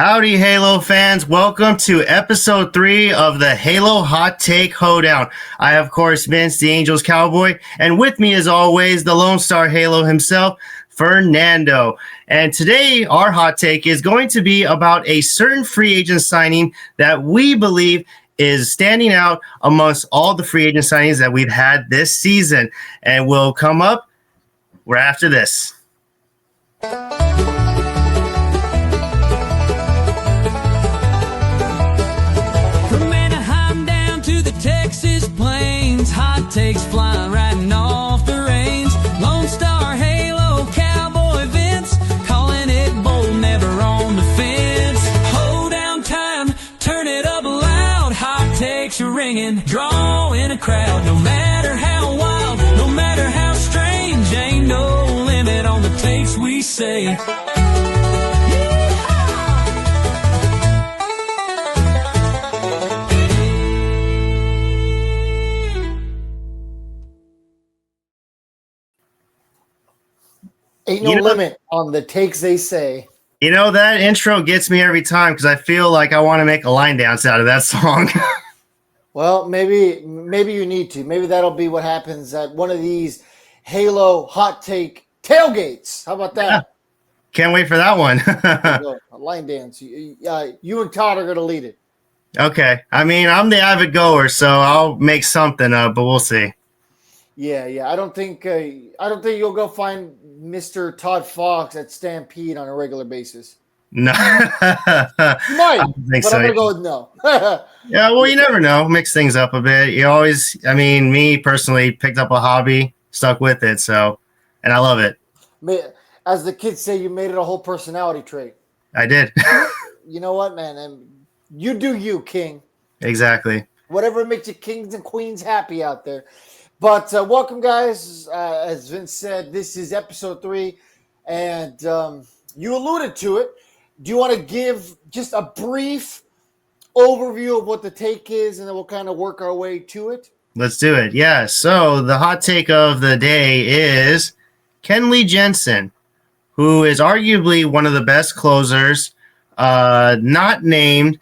Howdy, Halo fans. Welcome to episode 3 of the Halo Hot Take Hoedown. I have, of course, Vince, the Angels Cowboy, and with me, as always, the Lone Star Halo himself, Fernando. And today, our hot take is going to be about a certain free agent signing that we believe is standing out amongst all the free agent signings that we've had this season. And will come up right after this. Texas plains, hot takes flying, riding off the range. Lone Star, Halo, Cowboy, Vince, calling it bold, never on the fence. Hold down time, turn it up loud. Hot takes are ringing, drawing a crowd. No matter how wild, no matter how strange, ain't no limit on the takes we say. Ain't no limit on the takes they say. You know, that intro gets me every time because I feel like I want to make a line dance out of that song. Well, maybe you need to. Maybe that'll be what happens at one of these Halo Hot Take tailgates. How about that? Yeah. Can't wait for that one. A line dance. You and Todd are going to lead it. Okay. I mean, I'm the avid goer, so I'll make something up, but we'll see. Yeah. I don't think you'll go find Mr. Todd Fox at Stampede on a regular basis. No. You might, but so. I'm going to go with no. Yeah, well, you never know. Mix things up a bit. You always, I mean, me personally picked up a hobby, stuck with it, so, and I love it. As the kids say, you made it a whole personality trait. I did. You know what, man? And you do you, King. Exactly. Whatever makes you kings and queens happy out there. But welcome, guys. As Vince said, this is episode 3, and you alluded to it. Do you want to give just a brief overview of what the take is, and then we'll kind of work our way to it? Let's do it. Yeah. So the hot take of the day is Kenley Jansen, who is arguably one of the best closers, not named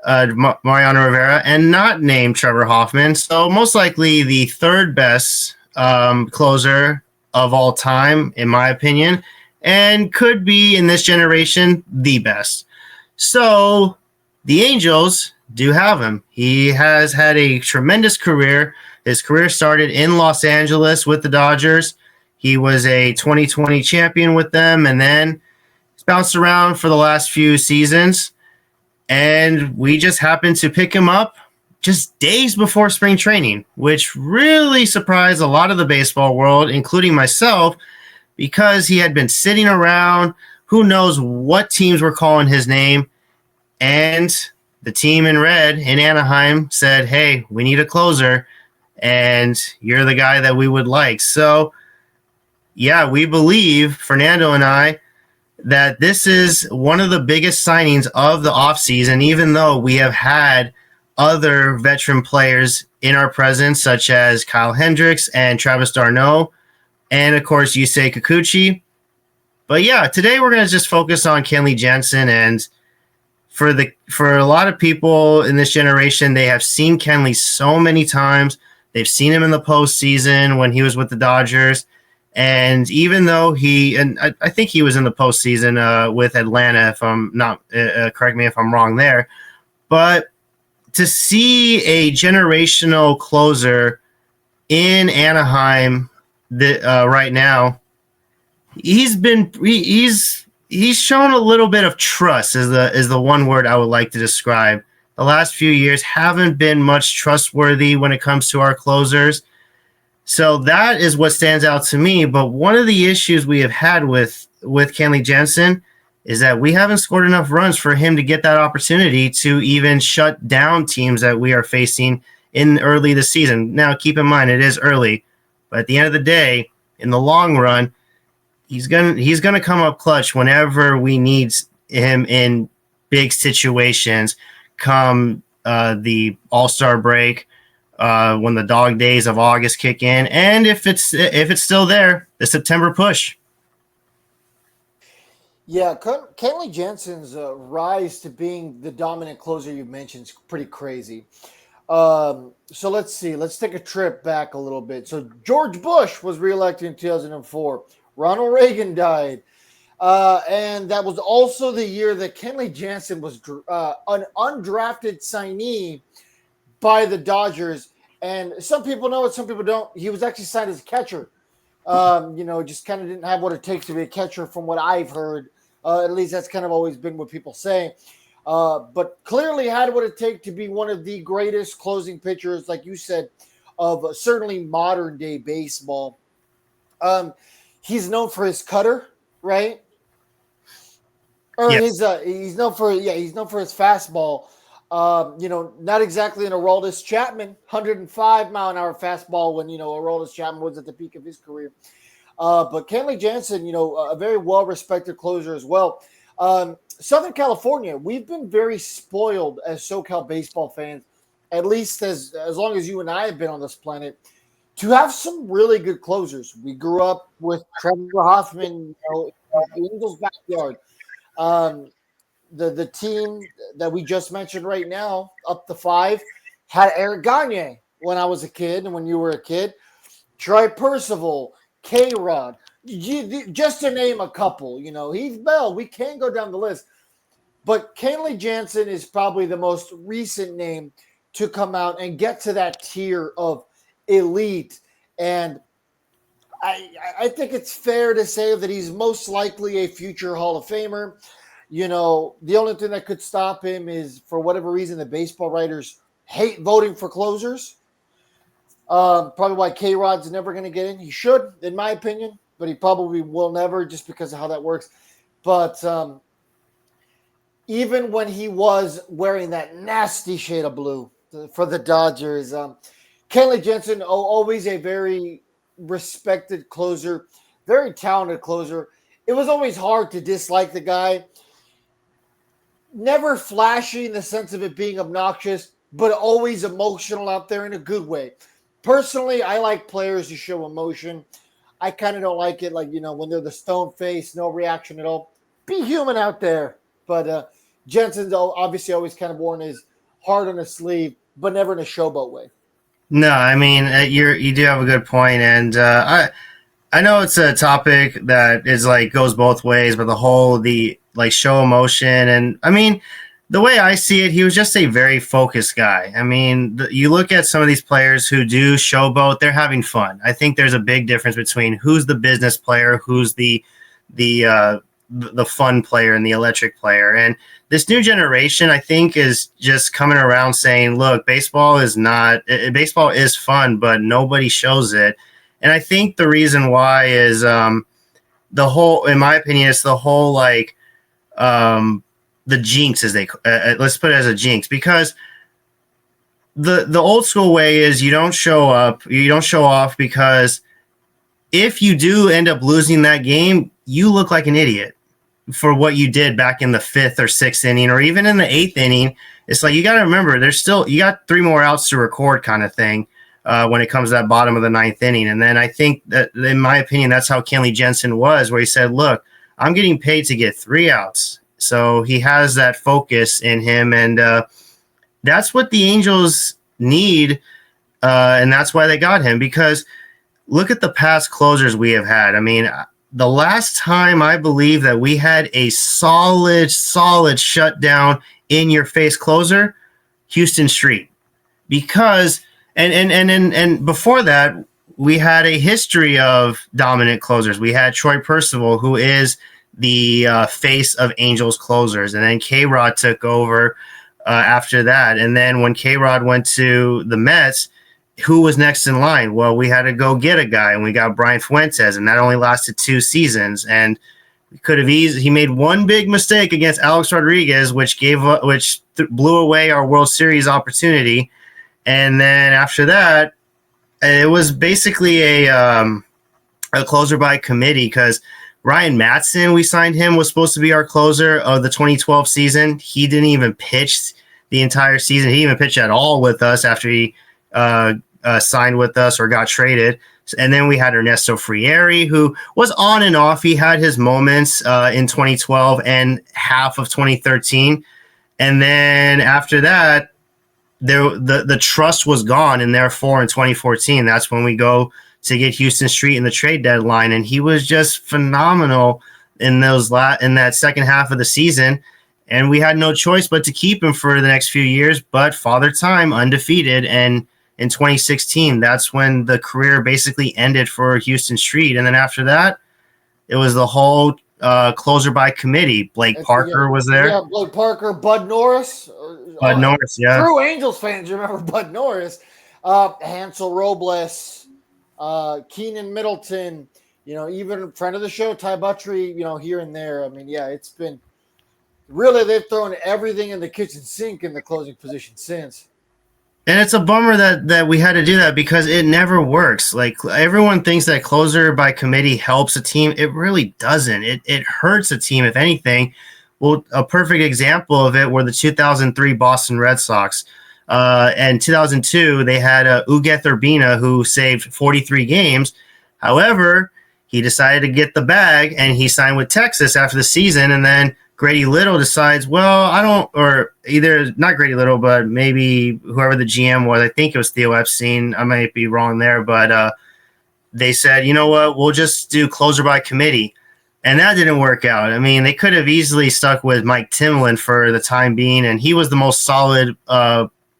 Mariano Rivera, and not named Trevor Hoffman. So most likely the third best closer of all time, in my opinion, and could be in this generation the best. So the Angels do have him. He has had a tremendous career. His career started in Los Angeles with the Dodgers. He was a 2020 champion with them, and then he's bounced around for the last few seasons. And we just happened to pick him up just days before spring training, which really surprised a lot of the baseball world, including myself, because he had been sitting around. Who knows what teams were calling his name. And the team in red in Anaheim said, hey, we need a closer, and you're the guy that we would like. So, yeah, we believe, Fernando and I, that this is one of the biggest signings of the offseason, even though we have had other veteran players in our presence, such as Kyle Hendricks and Travis d'Arnaud, and, of course, Yusei Kikuchi. But, yeah, today we're going to just focus on Kenley Jansen. And for a lot of people in this generation, they have seen Kenley so many times. They've seen him in the postseason when he was with the Dodgers. And even though I think he was in the postseason with Atlanta, if I'm not, correct me if I'm wrong there, but to see a generational closer in Anaheim right now, he's shown a little bit of trust is the one word I would like to describe. The last few years haven't been much trustworthy when it comes to our closers. So that is what stands out to me. But one of the issues we have had with Kenley Jansen is that we haven't scored enough runs for him to get that opportunity to even shut down teams that we are facing in early this season. Now, keep in mind, it is early. But at the end of the day, in the long run, he's gonna come up clutch whenever we need him in big situations come the All-Star break, when the dog days of August kick in, and if it's still there, the September push. Yeah, Kenley Jensen's rise to being the dominant closer you mentioned is pretty crazy. So let's see. Let's take a trip back a little bit. So George Bush was reelected in 2004. Ronald Reagan died. And that was also the year that Kenley Jansen was an undrafted signee by the Dodgers. And some people know it, some people don't. He was actually signed as a catcher. Just kind of didn't have what it takes to be a catcher, from what I've heard. At least that's kind of always been what people say. But clearly had what it takes to be one of the greatest closing pitchers, like you said, of certainly modern day baseball. He's known for his cutter, right? Or Yeah. he's known for his fastball. Not exactly an Aroldis Chapman 105-mile-an-hour fastball when Aroldis Chapman was at the peak of his career. But Kenley Jansen, a very well-respected closer as well. Southern California, we've been very spoiled as SoCal baseball fans, at least as long as you and I have been on this planet, to have some really good closers. We grew up with Trevor Hoffman, in the Angels' backyard. The team that we just mentioned right now, up to 5, had Eric Gagne when I was a kid and when you were a kid. Troy Percival, K-Rod, just to name a couple. Heath Bell. We can go down the list. But Kenley Jansen is probably the most recent name to come out and get to that tier of elite. And I think it's fair to say that he's most likely a future Hall of Famer. The only thing that could stop him is, for whatever reason, the baseball writers hate voting for closers. Probably why K-Rod's never going to get in. He should, in my opinion, but he probably will never, just because of how that works. But even when he was wearing that nasty shade of blue for the Dodgers, Kenley Jansen, always a very respected closer, very talented closer. It was always hard to dislike the guy. Never flashy in the sense of it being obnoxious, but always emotional out there in a good way. Personally, I like players who show emotion. I kind of don't like it, when they're the stone face, no reaction at all. Be human out there. But Jensen's obviously always kind of worn his heart on his sleeve, but never in a showboat way. No, I mean you do have a good point, and I know it's a topic that is goes both ways, but the show emotion, and I mean the way I see it, he was just a very focused guy. I mean, you look at some of these players who do showboat; they're having fun. I think there's a big difference between who's the business player, who's the fun player, and the electric player. And this new generation, I think, is just coming around saying, "Look, baseball is fun, but nobody shows it." And I think the reason why is in my opinion, it's the whole the jinx, as they let's put it as a jinx, because the old school way is you don't show off, because if you do end up losing that game, you look like an idiot for what you did back in the 5th or 6th inning, or even in the 8th inning. It's you got to remember, you got 3 more outs to record, kind of thing. When it comes to that bottom of the 9th inning. And then I think that, in my opinion, that's how Kenley Jansen was, where he said, look, I'm getting paid to get 3 outs. So he has that focus in him, and that's what the Angels need, and that's why they got him, because look at the past closers we have had. I mean, the last time I believe that we had a solid shutdown, in-your-face closer, Houston Street, because and before that, we had a history of dominant closers. We had Troy Percival, who is the face of Angels closers, and then K-Rod took over after that. And then when K-Rod went to the Mets, who was next in line? Well, we had to go get a guy, and we got Brian Fuentes, and that only lasted 2 seasons. And we could have he made one big mistake against Alex Rodriguez, which blew away our World Series opportunity. And then after that, it was basically a closer by committee, because Ryan Matson, we signed him, was supposed to be our closer of the 2012 season. He didn't even pitch the entire season. He didn't even pitch at all with us after he signed with us or got traded. And then we had Ernesto Frieri, who was on and off. He had his moments in 2012 and half of 2013. And then after that, the trust was gone. And therefore, in 2014, that's when we go to get Houston Street in the trade deadline. And he was just phenomenal in that second half of the season. And we had no choice but to keep him for the next few years. But Father Time, undefeated. And in 2016, that's when the career basically ended for Houston Street. And then after that, it was the whole closer by committee. Blake Parker was there. Yeah, Blake Parker, Bud Norris. Bud Norris, yeah. True Angels fans remember Bud Norris. Hansel Robles, Keenan Middleton, even friend of the show, Ty Buttrey, here and there. I mean, yeah, it's been really, they've thrown everything in the kitchen sink in the closing position since. And it's a bummer that we had to do that because it never works. Like, everyone thinks that closer by committee helps a team. It really doesn't. It hurts a team, if anything. Well, a perfect example of it were the 2003 Boston Red Sox. And 2002, they had Ugueth Urbina, who saved 43 games. However, he decided to get the bag, and he signed with Texas after the season. And then Grady Little decides, either not Grady Little, but maybe whoever the GM was. I think it was Theo Epstein. I might be wrong there, but they said, you know what, we'll just do closer by committee. And that didn't work out. I mean, they could have easily stuck with Mike Timlin for the time being, and he was the most solid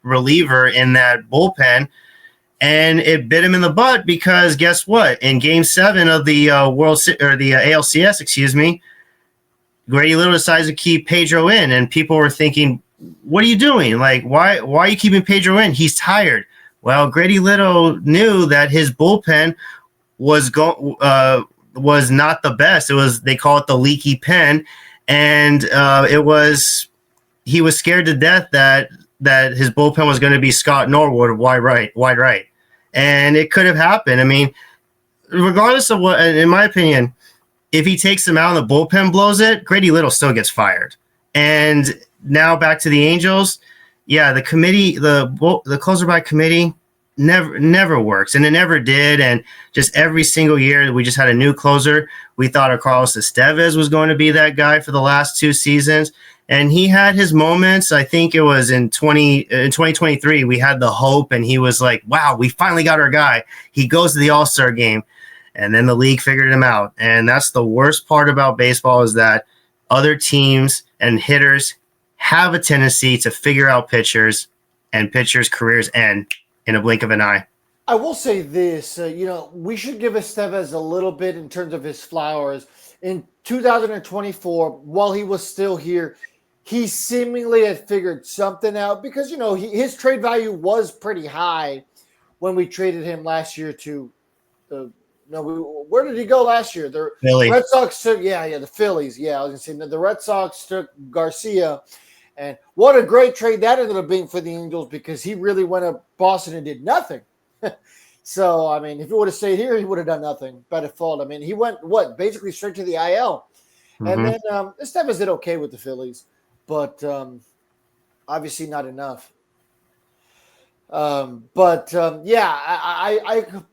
reliever in that bullpen. And it bit him in the butt because guess what? In Game 7 of the ALCS, Grady Little decides to keep Pedro in, and people were thinking, what are you doing? Like, why are you keeping Pedro in? He's tired. Well, Grady Little knew that his bullpen was not the best. They call it the leaky pen, and he was scared to death that his bullpen was going to be Scott Norwood wide right. And it could have happened. I mean, regardless of what, in my opinion, if he takes him out and the bullpen blows it, Grady Little still gets fired. And now back to the Angels. Yeah, the committee, the closer by committee never works, and it never did. And just every single year we just had a new closer. We thought Carlos Estevez was going to be that guy for the last 2 seasons, and he had his moments. I think it was in 2023 we had the hope, and he was like, wow, we finally got our guy. He goes to the All-Star game. And then the league figured him out. And that's the worst part about baseball, is that other teams and hitters have a tendency to figure out pitchers, and pitchers' careers end in a blink of an eye. I will say this, we should give Estevez a little bit in terms of his flowers. In 2024, while he was still here, he seemingly had figured something out because, his trade value was pretty high when we traded him last year to where did he go last year? The Philly. Red Sox took, the Phillies. Yeah, I was going to say the Red Sox took Garcia. And what a great trade that ended up being for the Angels because he really went to Boston and did nothing. So, I mean, if he would have stayed here, he would have done nothing by default. I mean, he went, basically straight to the IL. Mm-hmm. And then Estevez did okay with the Phillies, but obviously not enough. I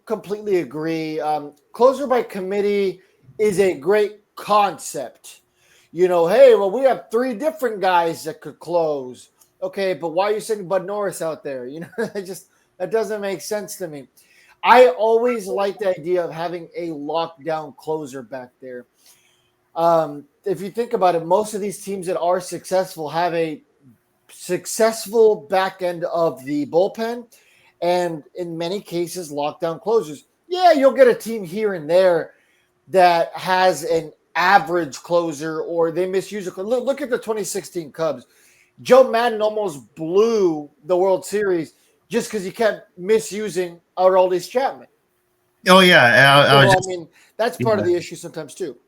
completely agree. Closer by committee is a great concept. We have 3 different guys that could close. Okay, but why are you sending Bud Norris out there? That doesn't make sense to me. I always like the idea of having a lockdown closer back there. If you think about it, most of these teams that are successful have a successful back end of the bullpen, and in many cases, lockdown closers. Yeah, you'll get a team here and there that has an average closer, or they misuse it. Look at the 2016 Cubs. Joe Madden almost blew the World Series just because he kept misusing Aroldis Chapman. Oh yeah, that's part of the issue sometimes too.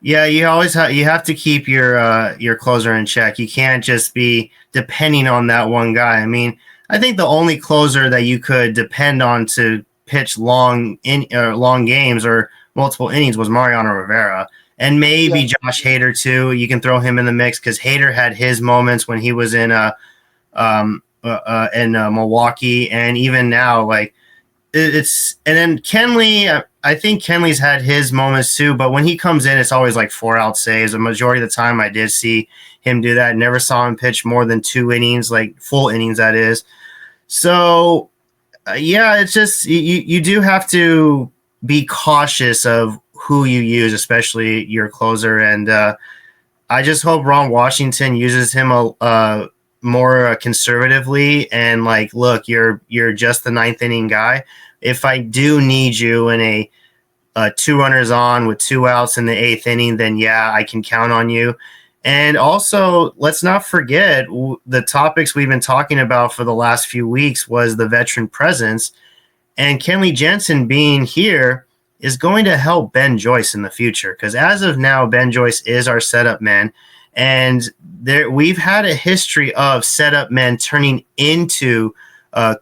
Yeah, you have to keep your closer in check. You can't just be depending on that one guy. I mean, I think the only closer that you could depend on to pitch long games or multiple innings was Mariano Rivera, and maybe Josh Hader too. You can throw him in the mix because Hader had his moments when he was in Milwaukee, and even now, like it's and then Kenley. I think Kenley's had his moments too, but when he comes in, it's always like 4-out saves. The majority of the time, I did see him do that. Never saw him pitch more than 2 innings, like full innings, that is. So yeah, it's just you do have to be cautious of who you use, especially your closer. And I just hope Ron Washington uses him more conservatively and like, look, you're just the ninth inning guy. If I do need you in a 2 runners on with 2 outs in the 8th inning, then yeah, I can count on you. And also, let's not forget the topics we've been talking about for the last few weeks was the veteran presence. And Kenley Jensen being here is going to help Ben Joyce in the future because as of now, Ben Joyce is our setup man. And we've had a history of setup men turning into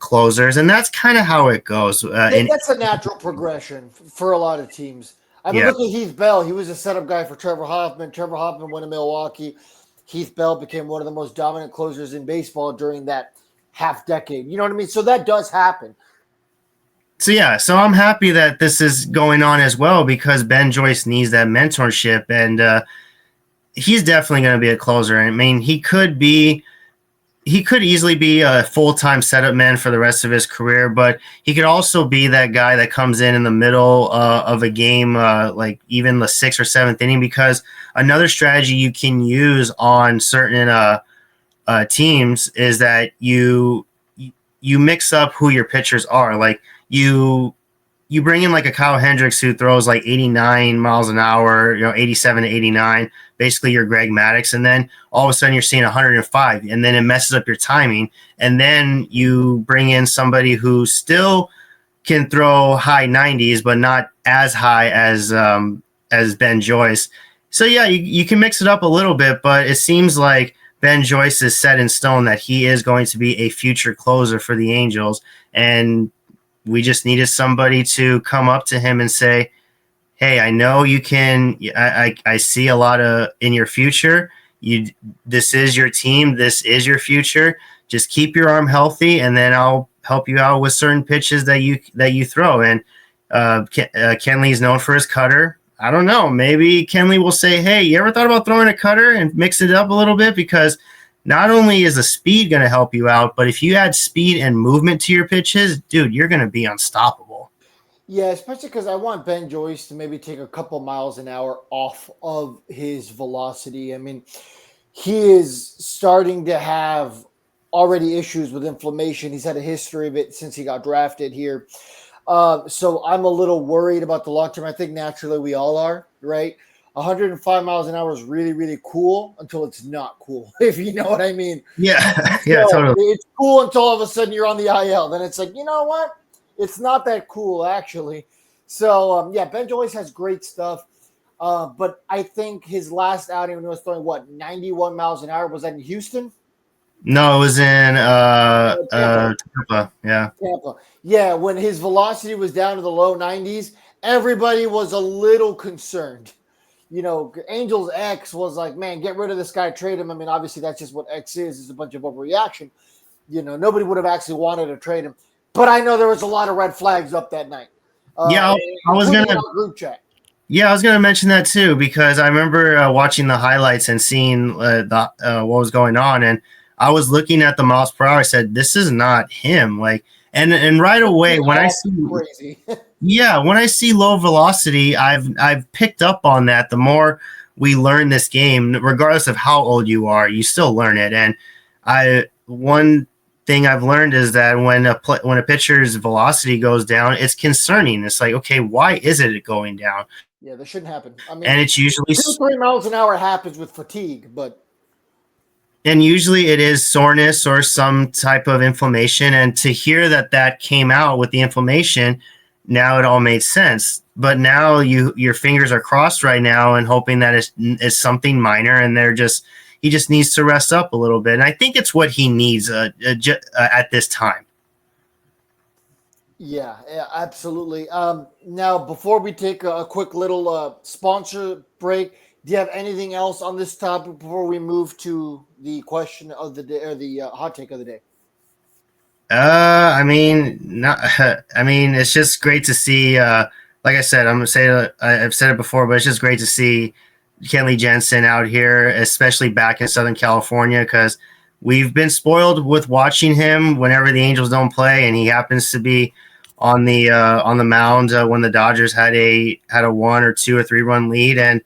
closers, and that's kind of how it goes. That's a natural progression for a lot of teams. I mean, Yeah. look at Heath Bell. He was a setup guy for Trevor Hoffman. Trevor Hoffman went to Milwaukee. Heath Bell became one of the most dominant closers in baseball during that half decade. You know what I mean? So that does happen. So I'm happy that this is going on as well because Ben Joyce needs that mentorship, and he's definitely going to be a closer. I mean, he could easily be a full-time setup man for the rest of his career, but he could also be that guy that comes in the middle of a game, like even the 6th or 7th inning, because another strategy you can use on certain teams is that you mix up who your pitchers are. Like you bring in like a Kyle Hendricks who throws like 89 miles an hour, 87 to 89, basically your Greg Maddux, and then all of a sudden you're seeing 105, and then it messes up your timing. And then you bring in somebody who still can throw high 90s, but not as high as Ben Joyce. So yeah, you can mix it up a little bit, but it seems like Ben Joyce is set in stone that he is going to be a future closer for the Angels, and we just needed somebody to come up to him and say, hey, I know you can. I see a lot of in your future. This is your team. This is your future. Just keep your arm healthy, and then I'll help you out with certain pitches that you throw. And Kenley's known for his cutter. I don't know. Maybe Kenley will say, hey, you ever thought about throwing a cutter and mix it up a little bit? Because not only is the speed going to help you out, but if you add speed and movement to your pitches, dude, you're going to be unstoppable. Yeah, especially because I want Ben Joyce to maybe take a couple miles an hour off of his velocity. I mean, he is starting to have already issues with inflammation. He's had a history of it since he got drafted here. So I'm a little worried about the long term. I think naturally we all are, right? 105 miles an hour is really, really cool until it's not cool, if you know what I mean. Yeah, yeah, So totally. it's cool until all of a sudden you're on the IL. Then it's like, you know what? It's not that cool, actually. So, yeah, Ben Joyce has great stuff. But I think his last outing when he was throwing, 91 miles an hour, was that in Houston? No, it was in Tampa. Tampa. Yeah. Tampa. Yeah, when his velocity was down to the low 90s, everybody was a little concerned. Angels X was like, man, get rid of this guy, trade him. I mean, obviously that's just what X is a bunch of overreaction. Nobody would have actually wanted to trade him. But I know there was a lot of red flags up that night. Yeah, I was gonna. Group chat. Yeah, I was gonna mention that too because I remember watching the highlights and seeing what was going on, and I was looking at the miles per hour. I said, "This is not him." Like, and right away when I see crazy. Yeah, when I see low velocity, I've picked up on that. The more we learn this game, regardless of how old you are, you still learn it. And one thing I've learned is that when a pitcher's velocity goes down, it's concerning. It's like, okay, why is it going down? Yeah, that shouldn't happen. I mean, and it's usually 2-3 miles an hour happens with fatigue, and usually it is soreness or some type of inflammation. And to hear that came out with the inflammation, now it all made sense. But now your fingers are crossed right now and hoping that it's something minor, and he just needs to rest up a little bit. And I think it's what he needs at this time. Yeah, absolutely. Now, before we take a quick little sponsor break, do you have anything else on this topic before we move to the question of the day or the hot take of the day? I mean, not. I mean, it's just great to see. Like I said, I'm gonna say I've said it before, but it's just great to see Kenley Jensen out here, especially back in Southern California, because we've been spoiled with watching him whenever the Angels don't play, and he happens to be on the mound when the Dodgers had a 1 or 2 or 3 run lead, and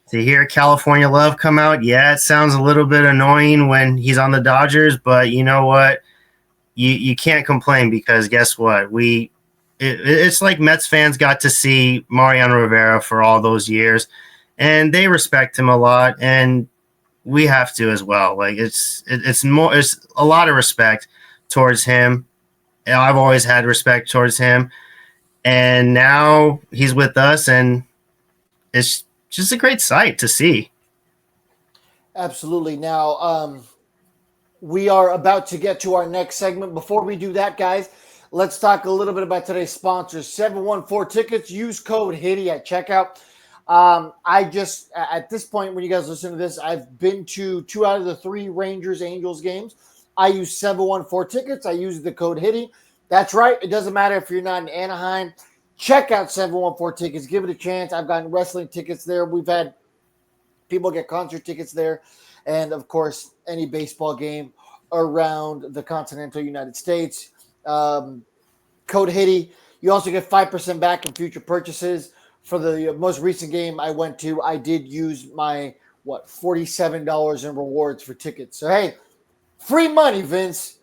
to hear California Love come out, yeah, it sounds a little bit annoying when he's on the Dodgers, but you know what? You can't complain because guess what? It's like Mets fans got to see Mariano Rivera for all those years, and they respect him a lot, and we have to as well. Like it's a lot of respect towards him. I've always had respect towards him, and now he's with us, and it's just a great sight to see. Absolutely. Now, we are about to get to our next segment. Before we do that, guys, let's talk a little bit about today's sponsors. 714 Tickets. Use code HITTI at checkout. I just, at this point, when you guys listen to this, I've been to 2 out of the 3 Rangers Angels games. I use 714 Tickets. I use the code HITTI. That's right. It doesn't matter if you're not in Anaheim. Check out 714 Tickets. Give it a chance. I've gotten wrestling tickets there. We've had people get concert tickets there. And, of course, any baseball game around the continental United States. Code HITTI. You also get 5% back in future purchases. For the most recent game I went to, I did use my, $47 in rewards for tickets. So, hey, free money, Vince.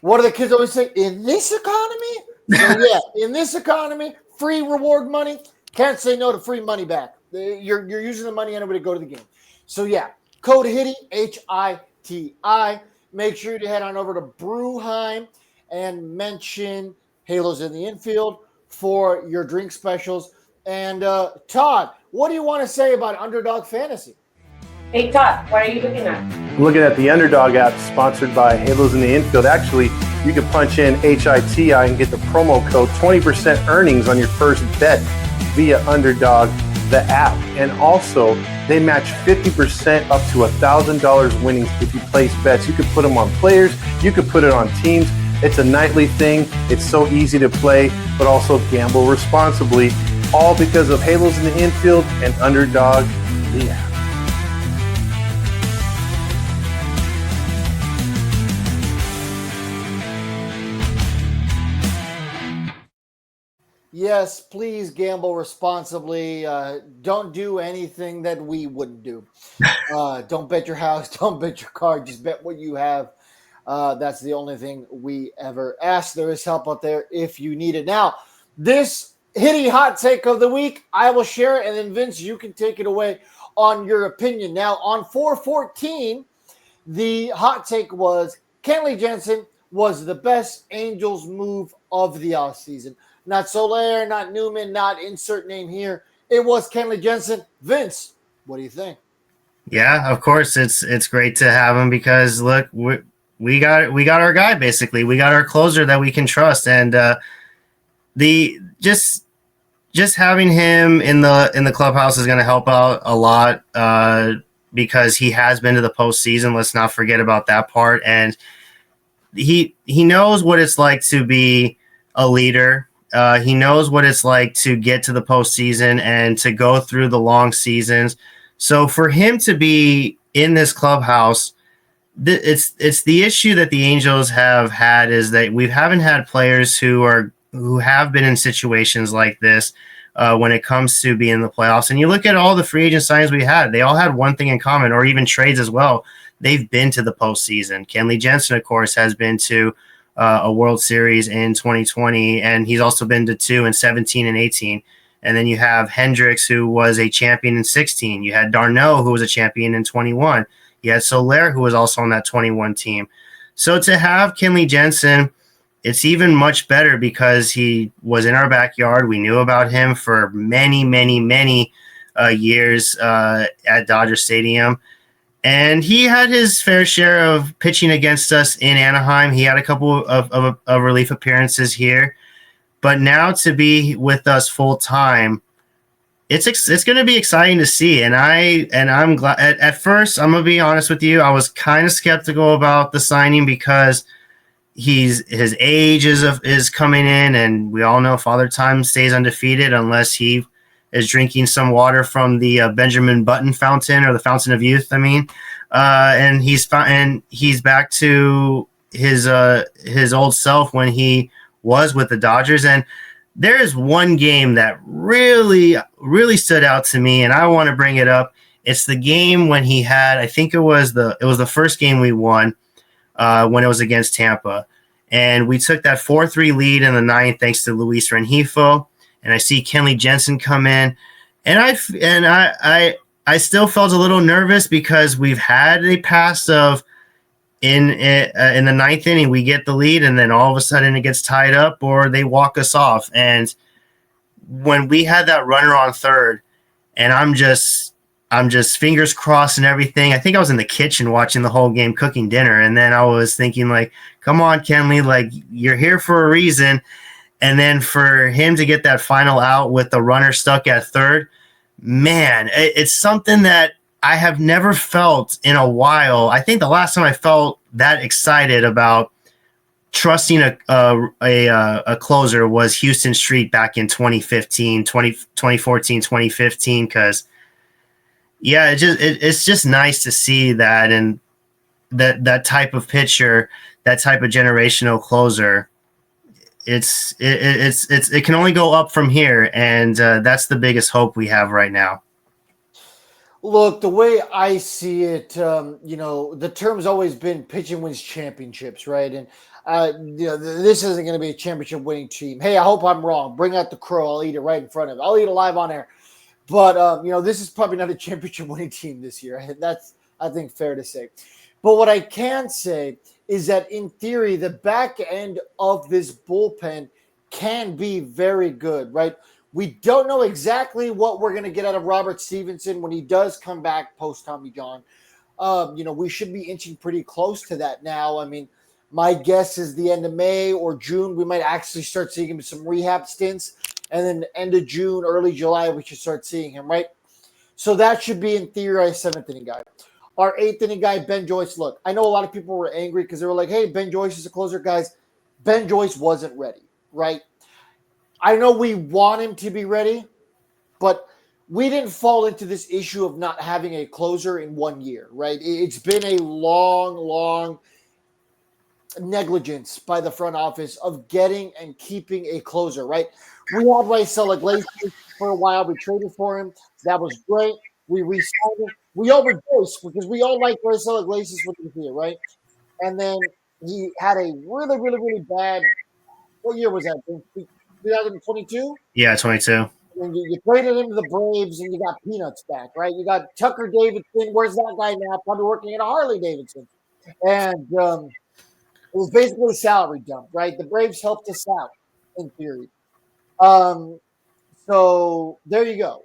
What do the kids always say? In this economy? So, yeah, in this economy, free reward money. Can't say no to free money back. You're using the money anyway to go to the game. So, yeah, code HITTI, H-I-T-I. Make sure to head on over to Brewheim and mention Halos in the Infield for your drink specials. And Todd, what do you want to say about Underdog Fantasy? Hey Todd, what are you looking at? Looking at the Underdog app sponsored by Halos in the Infield. Actually, you can punch in H-I.T.I and get the promo code 20% earnings on your first bet via Underdog, the app. And also, they match 50% up to $1,000 winnings if you place bets. You could put them on players. You could put it on teams. It's a nightly thing. It's so easy to play, but also gamble responsibly. All because of Halos in the Infield and Underdog, the app. Yes, please gamble responsibly. Don't do anything that we wouldn't do. Don't bet your house. Don't bet your car. Just bet what you have. That's the only thing we ever ask. There is help out there if you need it. Now, this Hitty hot take of the week, I will share it, and then Vince, you can take it away on your opinion. Now, on 414, the hot take was Kenley Jensen was the best Angels move of the offseason. Not Soler, not Newman, not insert name here. It was Kenley Jensen. Vince, what do you think? Yeah, of course it's great to have him because look, we got our guy basically. We got our closer that we can trust, and the just having him in the clubhouse is going to help out a lot because he has been to the postseason. Let's not forget about that part, and he knows what it's like to be a leader. He knows what it's like to get to the postseason and to go through the long seasons. So for him to be in this clubhouse, it's the issue that the Angels have had is that we haven't had players who have been in situations like this when it comes to being in the playoffs. And you look at all the free agent signings we had; they all had one thing in common, or even trades as well. They've been to the postseason. Kenley Jensen, of course, has been to a World Series in 2020, and he's also been to 2 in 17 and 18. And then you have Hendricks, who was a champion in 16. You had Darno, who was a champion in 21. You had Soler, who was also on that 21 team. So to have Kenley Jensen, it's even much better because he was in our backyard. We knew about him for many, many, many years at Dodger Stadium. And he had his fair share of pitching against us in Anaheim. He had a couple of relief appearances here. But now to be with us full time, it's going to be exciting to see. And I'm glad. At first, I'm going to be honest with you, I was kind of skeptical about the signing because his age is coming in, and we all know Father Time stays undefeated unless he is drinking some water from the Benjamin Button fountain, or the Fountain of Youth. I mean, and he's back to his old self when he was with the Dodgers. And there is one game that really stood out to me, and I want to bring it up. It's the game when he had, I think it was the first game we won, when it was against Tampa. And we took that 4-3 lead in the ninth thanks to Luis Rengifo. And I see Kenley Jensen come in. And I still felt a little nervous because we've had a past of in the ninth inning, we get the lead, and then all of a sudden it gets tied up or they walk us off. And when we had that runner on third, and I'm just fingers crossed and everything. I think I was in the kitchen watching the whole game, cooking dinner, and then I was thinking, like, come on, Kenley, like, you're here for a reason. And then for him to get that final out with the runner stuck at third, man, it's something that I have never felt in a while. I think the last time I felt that excited about trusting a closer was Houston Street back in 2014, 2015, because yeah, it's just nice to see that, and that type of pitcher, that type of generational closer. It can only go up from here, and that's the biggest hope we have right now. Look, the way I see it, the term's always been pitching wins championships, right? And this isn't going to be a championship winning team. Hey, I hope I'm wrong. Bring out the crow. I'll eat it right in front of it. I'll eat it live on air. But this is probably not a championship winning team this year. That's, I think, fair to say. But what I can say is that in theory, the back end of this bullpen can be very good, right? We don't know exactly what we're going to get out of Robert Stevenson when he does come back post Tommy John. We should be inching pretty close to that now. I mean, my guess is the end of May or June, we might actually start seeing him some rehab stints. And then end of June, early July, we should start seeing him, right? So that should be, in theory, our seventh inning guy. Our eighth inning guy, Ben Joyce. Look, I know a lot of people were angry because they were like, hey, Ben Joyce is a closer. Guys, Ben Joyce wasn't ready, right? I know we want him to be ready, but we didn't fall into this issue of not having a closer in 1 year, right? It's been a long negligence by the front office of getting and keeping a closer, right? We had Raisel Iglesias for a while. We traded for him. That was great. We re-signed him. We all rejoiced because we all liked Raisel Iglesias when he was here, right? And then he had a really bad – what year was that? 2022? Yeah, 22. And you traded him to the Braves and you got peanuts back, right? You got Tucker Davidson. Where's that guy now? Probably working at a Harley Davidson. And it was basically a salary dump, right? The Braves helped us out in theory. So there you go.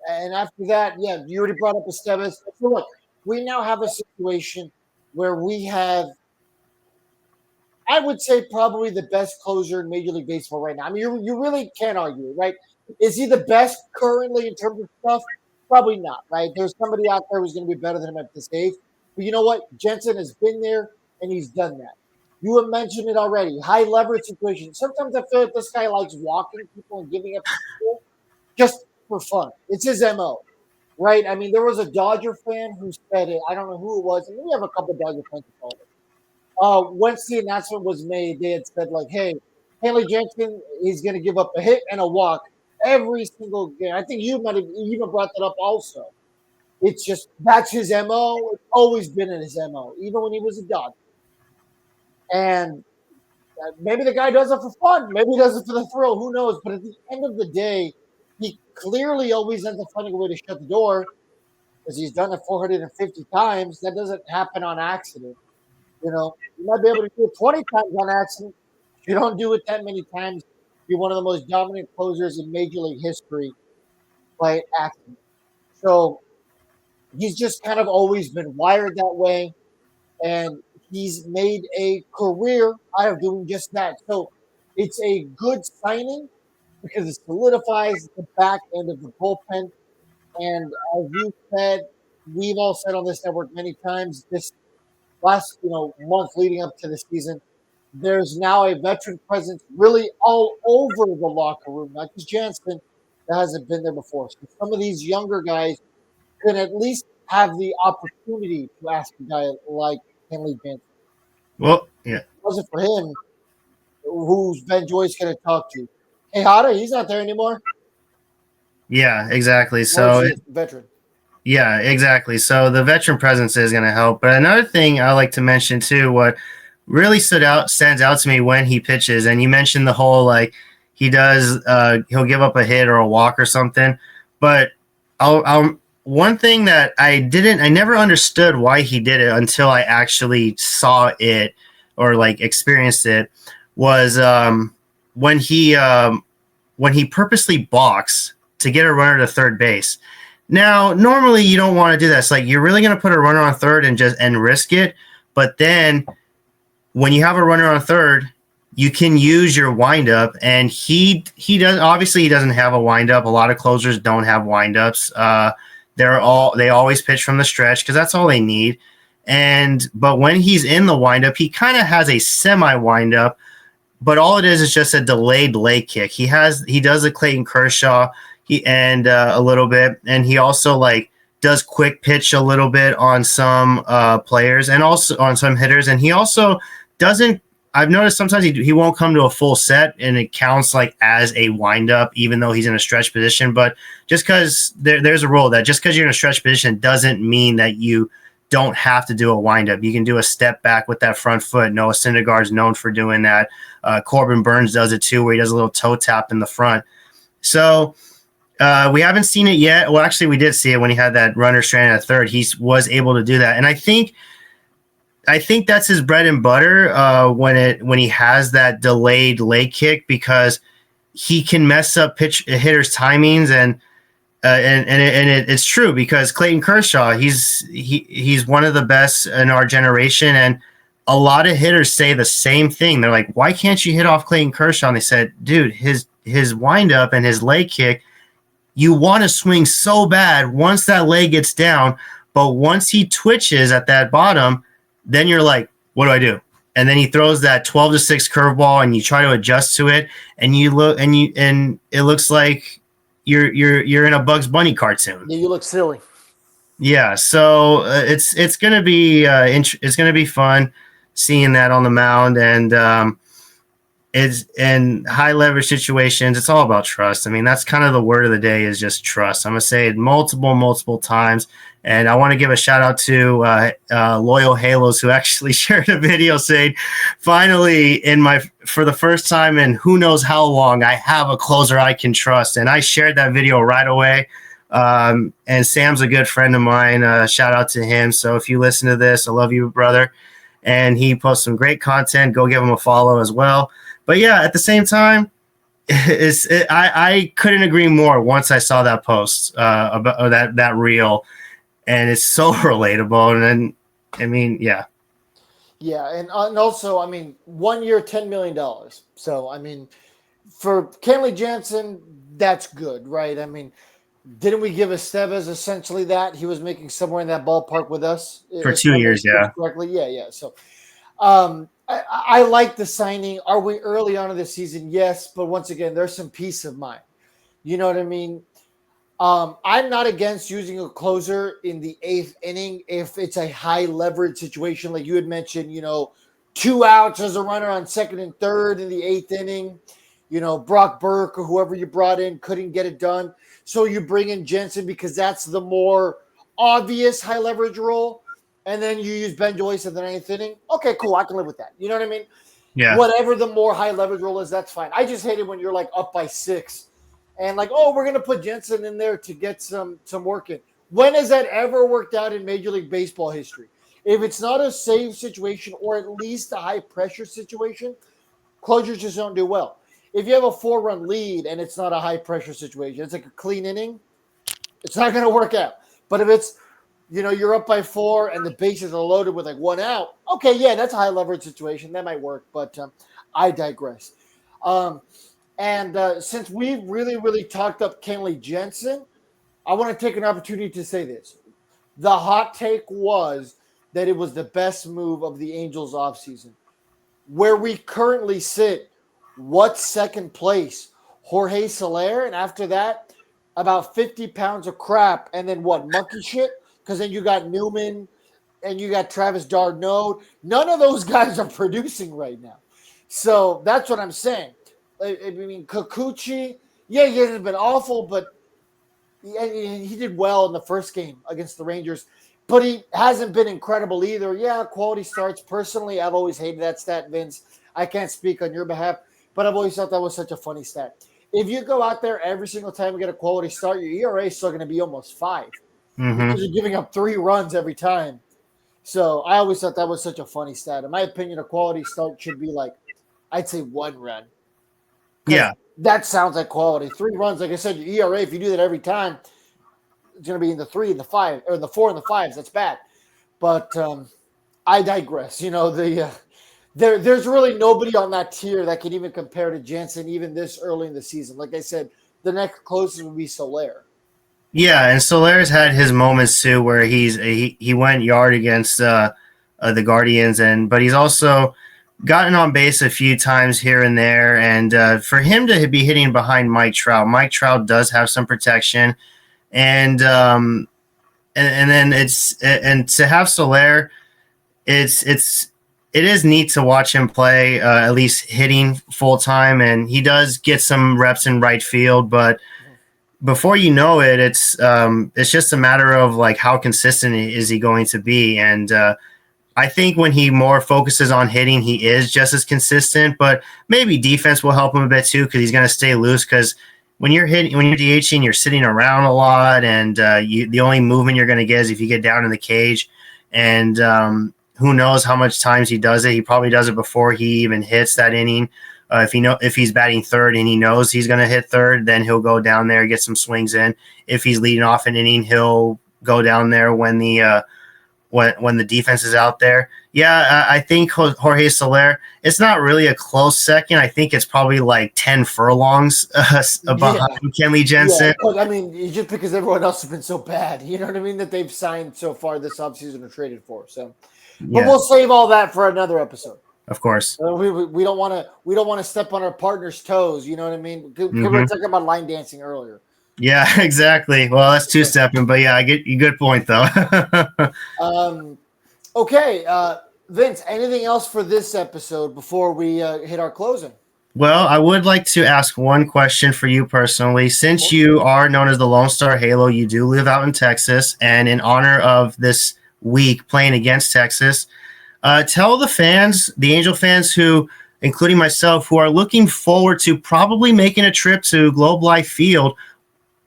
And after that, yeah, you already brought up Estevez. So look, we now have a situation where we have, I would say, probably the best closer in Major League Baseball right now. I mean, you really can't argue, right? Is he the best currently in terms of stuff? Probably not, right? There's somebody out there who's going to be better than him at this age. But you know what? Jensen has been there, and he's done that. You have mentioned it already. High leverage situation. Sometimes I feel like this guy likes walking people and giving up people just for fun. It's his MO, right? I mean, there was a Dodger fan who said it. I don't know who it was. And we have a couple of Dodger fans who called it. Once the announcement was made, they had said, like, hey, Kenley Jensen, he's going to give up a hit and a walk every single game. I think you might have even brought that up also. It's just that's his MO. It's always been in his MO, even when he was a Dodger. And maybe the guy does it for fun. Maybe he does it for the thrill. Who knows? But at the end of the day, he clearly always ends up finding a way to shut the door because he's done it 450 times. That doesn't happen on accident. You might be able to do it 20 times on accident. If you don't do it that many times, you're one of the most dominant closers in Major League history by accident. So he's just kind of always been wired that way. And he's made a career out of doing just that. So it's a good signing because it solidifies the back end of the bullpen. And as you said, we've all said on this network many times, this last month leading up to the season, there's now a veteran presence really all over the locker room, not just Jansen, that hasn't been there before. So some of these younger guys can at least have the opportunity to ask a guy like Kenley Jansen. Well, yeah, If it wasn't for him, who's Ben Joyce going to talk to? Hey, Hada, he's not there anymore. yeah, exactly. Where's So he? Veteran. yeah, exactly. So the veteran presence is going to help. But another thing I like to mention too, what really stands out to me when he pitches, and you mentioned the whole like he'll give up a hit or a walk or something. But one thing that I never understood why he did it until I actually saw it or like experienced it was when he purposely balks to get a runner to third base. Now, normally you don't want to do that. It's like you're really going to put a runner on third and risk it. But then when you have a runner on third, you can use your windup, and he does. Obviously, he doesn't have a windup. A lot of closers don't have windups. They always pitch from the stretch because that's all they need. But when he's in the windup, he kind of has a semi windup, but all it is just a delayed leg kick. He does a Clayton Kershaw a little bit, and he also like does quick pitch a little bit on some players and also on some hitters, and he also doesn't. I've noticed sometimes he won't come to a full set, and it counts like as a windup, even though he's in a stretch position. But just because there's a rule that just because you're in a stretch position doesn't mean that you don't have to do a windup. You can do a step back with that front foot. Noah Syndergaard's known for doing that. Corbin Burns does it too, where he does a little toe tap in the front. So we haven't seen it yet. Well, actually, we did see it when he had that runner stranded at third. He was able to do that, and I think that's his bread and butter when he has that delayed leg kick, because he can mess up hitters' timings and it's true, because Clayton Kershaw, he's one of the best in our generation, and a lot of hitters say the same thing. They're like, "Why can't you hit off Clayton Kershaw?" And they said, "Dude, his windup and his leg kick, you want to swing so bad once that leg gets down, but once he twitches at that bottom, then you're like, what do I do?" And then he throws that 12-6 curveball, and you try to adjust to it, and it looks like you're in a Bugs Bunny cartoon. Yeah, you look silly. Yeah, so it's gonna be it's gonna be fun seeing that on the mound, and it's in high leverage situations. It's all about trust. I mean, that's kind of the word of the day, is just trust. I'm gonna say it multiple times, and I want to give a shout out to Loyal Halos, who actually shared a video saying, "Finally, for the first time in who knows how long, I have a closer I can trust." And I shared that video right away. And Sam's a good friend of mine. Shout out to him. So if you listen to this, I love you, brother. And he posts some great content. Go give him a follow as well. But yeah, at the same time, I couldn't agree more once I saw that post about that reel, and it's so relatable. And then, I mean, yeah. Yeah, and also, I mean, 1 year, $10 million. So, I mean, for Kenley Jansen, that's good, right? I mean, didn't we give Estevez essentially that? He was making somewhere in that ballpark with us For 2 years, yeah. Correctly, yeah. So, I like the signing. Are we early on in the season? Yes, but once again, there's some peace of mind. You know what I mean? I'm not against using a closer in the 8th inning if it's a high leverage situation, like you had mentioned. 2 outs as a runner on second and third in the 8th inning. Brock Burke or whoever you brought in couldn't get it done, so you bring in Jensen because that's the more obvious high leverage role. And then you use Ben Joyce in the 9th inning. Okay, cool. I can live with that. You know what I mean? Yeah. Whatever the more high leverage role is, that's fine. I just hate it when you're like up by 6 and like, oh, we're going to put Jensen in there to get some work in. When has that ever worked out in Major League Baseball history? If it's not a save situation or at least a high pressure situation, closers just don't do well. If you have a 4-run lead and it's not a high pressure situation, it's like a clean inning, it's not going to work out. But if it's, you're up by 4 and the bases are loaded with like 1 out. Okay, yeah, that's a high leverage situation. That might work, but I digress. Since we really talked up Kenley Jansen, I want to take an opportunity to say this. The hot take was that it was the best move of the Angels offseason. where we currently sit, what's second place? Jorge Soler, and after that, about 50 pounds of crap, and then what, monkey shit? Because then you got Newman and you got Travis Darno. None of those guys are producing right now. So that's what I'm saying. I mean, Kikuchi, yeah, he hasn't been awful, but he did well in the first game against the Rangers, but he hasn't been incredible either. Yeah, quality starts. Personally, I've always hated that stat, Vince. I can't speak on your behalf, but I've always thought that was such a funny stat. If you go out there every single time you get a quality start, your ERA is still going to be almost 5 Mm-hmm. because you're giving up 3 runs every time. So I always thought that was such a funny stat. In my opinion, a quality start should be like, I'd say 1 run. Yeah. That sounds like quality. 3 runs, like I said, your ERA, if you do that every time, it's going to be in the 3 and the 5, or the 4 and the 5s. That's bad. But I digress. There's really nobody on that tier that can even compare to Jansen even this early in the season. Like I said, the next closest would be Soler. Yeah, and Soler's had his moments too, where he went yard against the Guardians, but he's also gotten on base a few times here and there. And for him to be hitting behind Mike Trout does have some protection, and then and to have Soler, it is neat to watch him play, at least hitting full time, and he does get some reps in right field, but before you know it, it's just a matter of like how consistent is he going to be. And I think when he more focuses on hitting, he is just as consistent. But maybe defense will help him a bit too, because he's going to stay loose. Because when you're DHing, you're sitting around a lot, and the only movement you're going to get is if you get down in the cage. And who knows how much times he does it? He probably does it before he even hits that inning. If he's batting third and he knows he's going to hit third, then he'll go down there, get some swings in. If he's leading off an inning, he'll go down there when the defense is out there. Yeah, I think Jorge Soler, it's not really a close second. I think it's probably like 10 furlongs behind Kenley Jensen. Yeah, but I mean, just because everyone else has been so bad, you know what I mean, that they've signed so far this offseason or traded for. So, but we'll save all that for another episode. Of course, we don't want to step on our partner's toes. You know what I mean? We were talking about line dancing earlier. Yeah, exactly. Well, that's 2-stepping, but yeah, I get you. Good point, though. Okay, Vince. Anything else for this episode before we hit our closing? Well, I would like to ask one question for you personally. Since you are known as the Lone Star Halo, you do live out in Texas, and in honor of this week playing against Texas, tell the fans, the Angel fans who, including myself, who are looking forward to probably making a trip to Globe Life Field,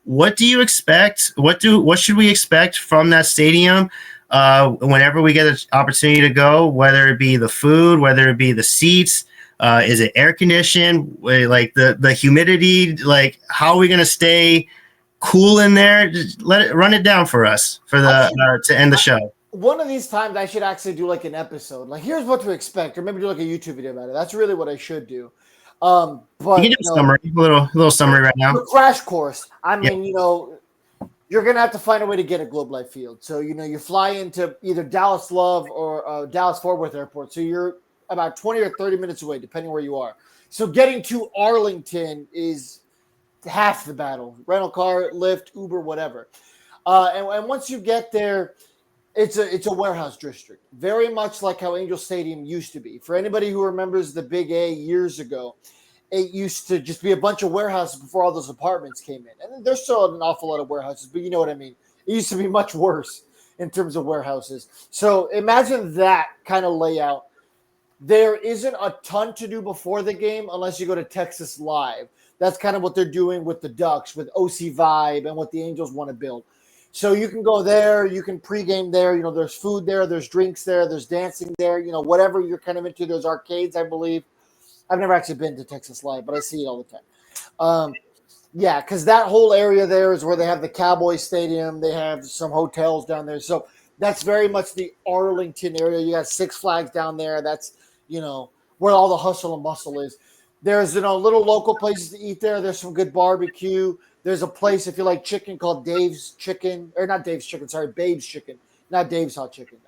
what do you expect? What should we expect from that stadium whenever we get an opportunity to go, whether it be the food, whether it be the seats? Is it air conditioned? Like the humidity? Like, how are we going to stay cool in there? Just run it down for us for to end the show. One of these times I should actually do like an episode. Like, here's what to expect, or maybe do like a YouTube video about it. That's really what I should do. But you can do a summary, a little summary right now. The crash course. I mean, you're gonna have to find a way to get a Globe Life Field. So you fly into either Dallas Love or Dallas Fort Worth Airport. So you're about 20 or 30 minutes away, depending where you are. So getting to Arlington is half the battle. Rental car, Lyft, Uber, whatever. And once you get there, it's a warehouse district, very much like how Angel Stadium used to be. For anybody who remembers the Big A years ago, it used to just be a bunch of warehouses before all those apartments came in. And there's still an awful lot of warehouses, but you know what I mean. It used to be much worse in terms of warehouses. So imagine that kind of layout. There isn't a ton to do before the game unless you go to Texas Live. That's kind of what they're doing with the Ducks, with OC Vibe, and what the Angels want to build. So you can go there, you can pregame there. There's food there, there's drinks there, there's dancing there. Whatever you're kind of into. There's arcades, I believe. I've never actually been to Texas Live, but I see it all the time. Yeah, because that whole area there is where they have the Cowboy Stadium. They have some hotels down there. So that's very much the Arlington area. You got Six Flags down there. That's, where all the hustle and bustle is. There's, little local places to eat there. There's some good barbecue. There's a place, if you like chicken, called Dave's Chicken. Or not Dave's Chicken, sorry, Babe's Chicken. Not Dave's Hot Chicken.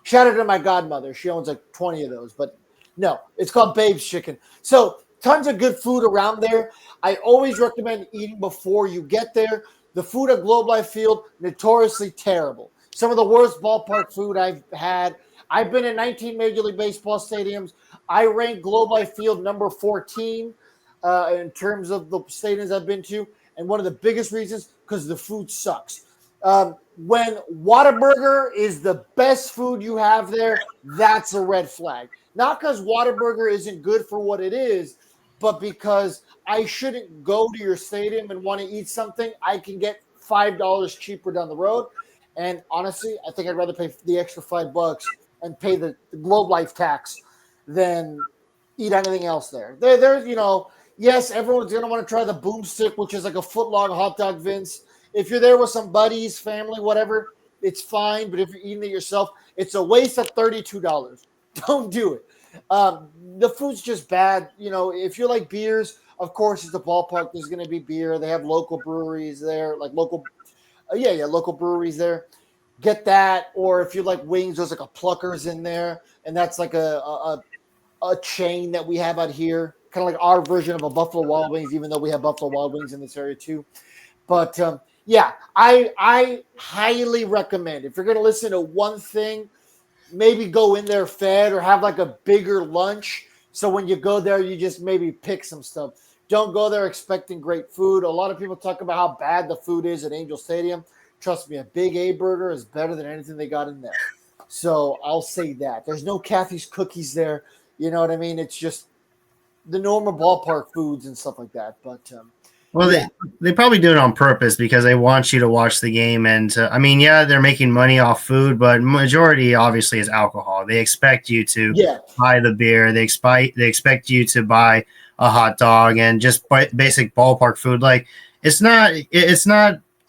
Shout out to my godmother. She owns like 20 of those. But No, it's called Babe's Chicken. So tons of good food around there. I always recommend eating before you get there. The food at Globe Life Field, notoriously terrible. Some of the worst ballpark food I've had. I've been in 19 Major League Baseball stadiums. I rank Globe Life Field number 14 in terms of the stadiums I've been to. And one of the biggest reasons, because the food sucks. When Whataburger is the best food you have there, that's a red flag. Not because Whataburger isn't good for what it is, but because I shouldn't go to your stadium and want to eat something I can get $5 cheaper down the road. And honestly, I think I'd rather pay the extra $5 and pay the Globe Life tax than eat anything else there. There's, yes, everyone's going to want to try the boomstick, which is like a foot-long hot dog, Vince. If you're there with some buddies, family, whatever, it's fine. But if you're eating it yourself, it's a waste of $32. Don't do it. The food's just bad. If you like beers, of course, it's the ballpark. There's going to be beer. They have local breweries there, like local breweries there. Get that. Or if you like wings, there's like a Pluckers in there, and that's like a chain that we have out here, kind of like our version of a Buffalo Wild Wings, even though we have Buffalo Wild Wings in this area too. But I highly recommend, if you're going to listen to one thing, maybe go in there fed or have like a bigger lunch. So when you go there, you just maybe pick some stuff. Don't go there expecting great food. A lot of people talk about how bad the food is at Angel Stadium. Trust me, a Big A burger is better than anything they got in there. So I'll say that. There's no Kathy's cookies there. You know what I mean? It's just the normal ballpark foods and stuff like that. But they probably do it on purpose because they want you to watch the game. And they're making money off food, but majority obviously is alcohol. They expect you to buy the beer. They expect you to buy a hot dog and just basic ballpark food. Like it's not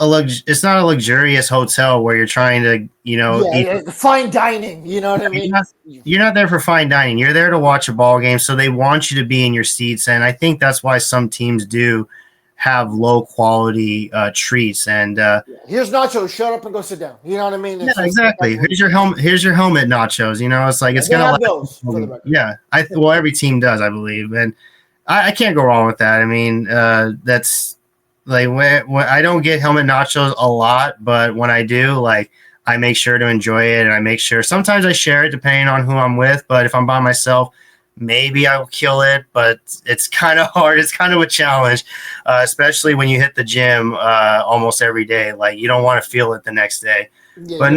a luxurious hotel where you're trying to eat fine dining. You know what I mean? You're not there for fine dining. You're there to watch a ball game, so they want you to be in your seats. And I think that's why some teams do have low quality treats. And here's nachos. Shut up and go sit down. You know what I mean? Yeah, exactly. Here's your helmet nachos. It's like it's gonna. Those for the record. Yeah, every team does, I believe, and I can't go wrong with that. I mean, that's like when I don't get helmet nachos a lot, but when I do, like I make sure to enjoy it, and I make sure sometimes I share it depending on who I'm with. But if I'm by myself, maybe I will kill it, but it's kind of hard. It's kind of a challenge, especially when you hit the gym almost every day. Like you don't want to feel it the next day. Yeah,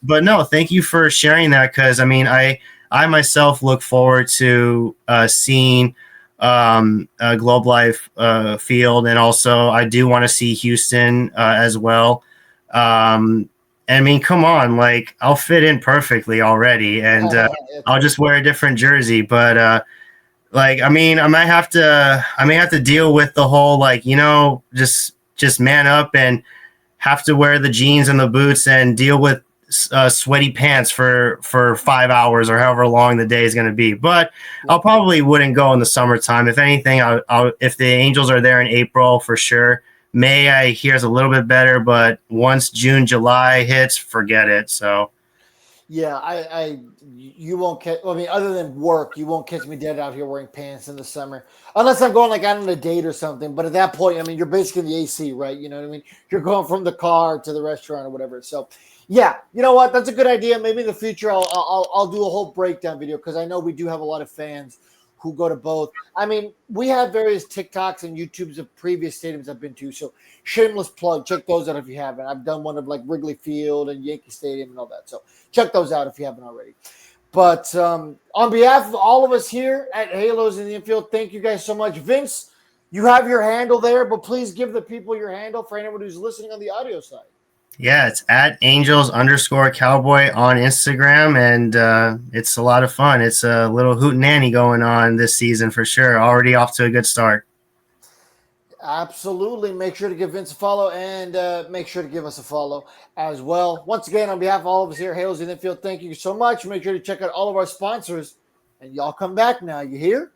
but no, thank you for sharing that because I myself look forward to seeing Globe Life Field, and also I do want to see Houston as well. Come on, like I'll fit in perfectly already, and I'll just wear a different jersey. But I may have to deal with the whole just man up and have to wear the jeans and the boots and deal with sweaty pants for 5 hours or however long the day is going to be. But I'll probably wouldn't go in the summertime. If anything, I'll if the Angels are there in April for sure. May I hear is a little bit better, but once June, July hits, forget it. So, yeah, you won't catch. Other than work, you won't catch me dead out here wearing pants in the summer, unless I'm going out on a date or something. But at that point, you're basically in the AC, right? You know what I mean? You're going from the car to the restaurant or whatever. So, yeah, you know what? That's a good idea. Maybe in the future, I'll do a whole breakdown video because I know we do have a lot of fans who go to both. We have various TikToks and YouTubes of previous stadiums I've been to. So shameless plug. Check those out if you haven't. I've done one of like Wrigley Field and Yankee Stadium and all that. So check those out if you haven't already. But on behalf of all of us here at Halos in the Infield, thank you guys so much. Vince, you have your handle there, but please give the people your handle for anyone who's listening on the audio side. Yeah, it's at Angels_Cowboy on Instagram, and it's a lot of fun. It's a little hootenanny going on this season for sure. Already off to a good start. Absolutely. Make sure to give Vince a follow and make sure to give us a follow as well. Once again, on behalf of all of us here at Halos in the Infield, thank you so much. Make sure to check out all of our sponsors, and y'all come back now. You hear?